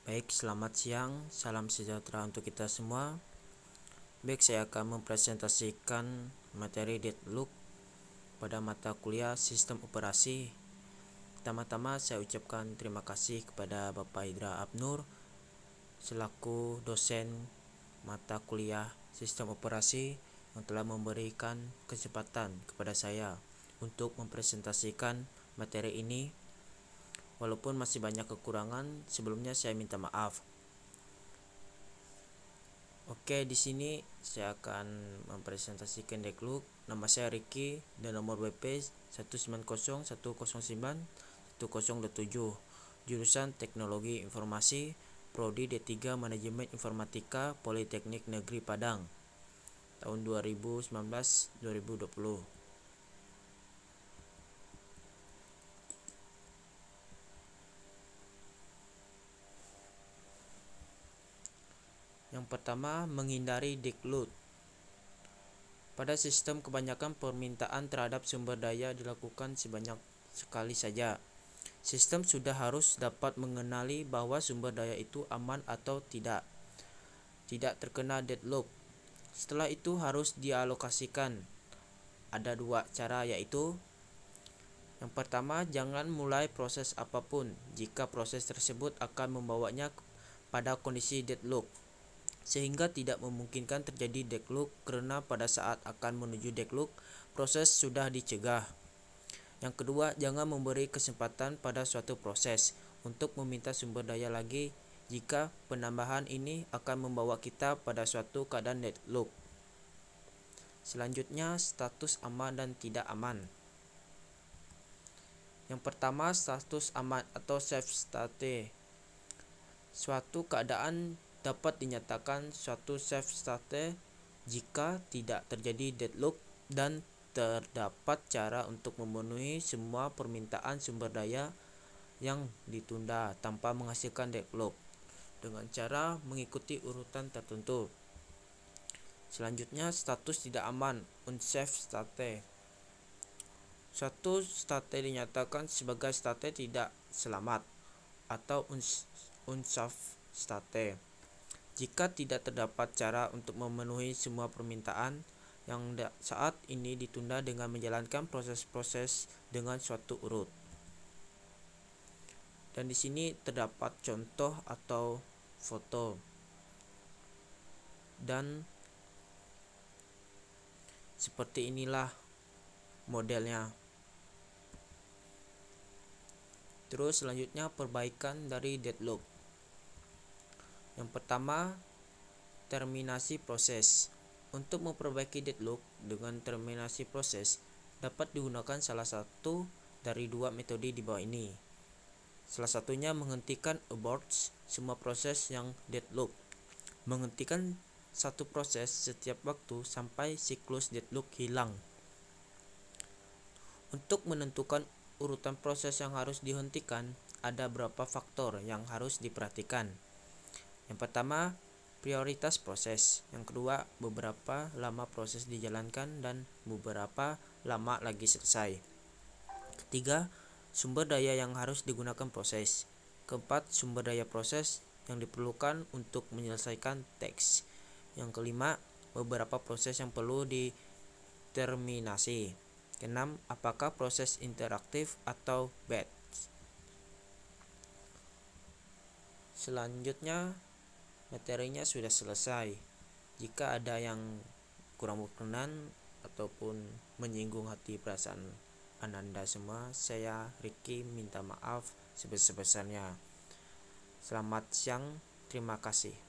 Baik, selamat siang, salam sejahtera untuk kita semua. Baik, saya akan mempresentasikan materi deadlock pada mata kuliah Sistem Operasi. Pertama-tama saya ucapkan terima kasih kepada Bapak Idra Abnur selaku dosen mata kuliah Sistem Operasi yang telah memberikan kesempatan kepada saya untuk mempresentasikan materi ini. Walaupun masih banyak kekurangan, sebelumnya saya minta maaf. Oke, di sini saya akan mempresentasikan deadlock. Nama saya Ricky dan nomor WP 190109107. Jurusan Teknologi Informasi, Prodi D3 Manajemen Informatika, Politeknik Negeri Padang. Tahun 2019-2020. Yang pertama, menghindari deadlock. Pada sistem kebanyakan permintaan terhadap sumber daya dilakukan sebanyak sekali saja. Sistem sudah harus dapat mengenali bahwa sumber daya itu aman atau tidak terkena deadlock. Setelah itu harus dialokasikan. Ada dua cara, yaitu yang pertama, jangan mulai proses apapun jika proses tersebut akan membawanya pada kondisi deadlock, sehingga tidak memungkinkan terjadi deadlock karena pada saat akan menuju deadlock, proses sudah dicegah. Yang kedua, jangan memberi kesempatan pada suatu proses untuk meminta sumber daya lagi jika penambahan ini akan membawa kita pada suatu keadaan deadlock. Selanjutnya, status aman dan tidak aman. Yang pertama, status aman atau safe state. Suatu keadaan dapat dinyatakan suatu safe state jika tidak terjadi deadlock dan terdapat cara untuk memenuhi semua permintaan sumber daya yang ditunda tanpa menghasilkan deadlock dengan cara mengikuti urutan tertentu. Selanjutnya, status tidak aman, unsafe state. Suatu state dinyatakan sebagai state tidak selamat atau unsafe state jika tidak terdapat cara untuk memenuhi semua permintaan yang saat ini ditunda dengan menjalankan proses-proses dengan suatu urut. Dan di sini terdapat contoh atau foto. Dan seperti inilah modelnya. Terus selanjutnya, perbaikan dari deadlock. Yang pertama, terminasi proses. Untuk memperbaiki deadlock dengan terminasi proses dapat digunakan salah satu dari dua metode di bawah ini. Salah satunya menghentikan abort semua proses yang deadlock. Menghentikan satu proses setiap waktu sampai siklus deadlock hilang. Untuk menentukan urutan proses yang harus dihentikan, ada beberapa faktor yang harus diperhatikan. Yang pertama, prioritas proses. Yang kedua, beberapa lama proses dijalankan dan beberapa lama lagi selesai. Ketiga, sumber daya yang harus digunakan proses. Keempat, sumber daya proses yang diperlukan untuk menyelesaikan teks. Yang kelima, beberapa proses yang perlu diterminasi. Keenam, apakah proses interaktif atau batch. Selanjutnya, materinya sudah selesai. Jika ada yang kurang berkenan ataupun menyinggung hati perasaan Ananda semua, saya Ricky minta maaf sebesar-besarnya. Selamat siang, terima kasih.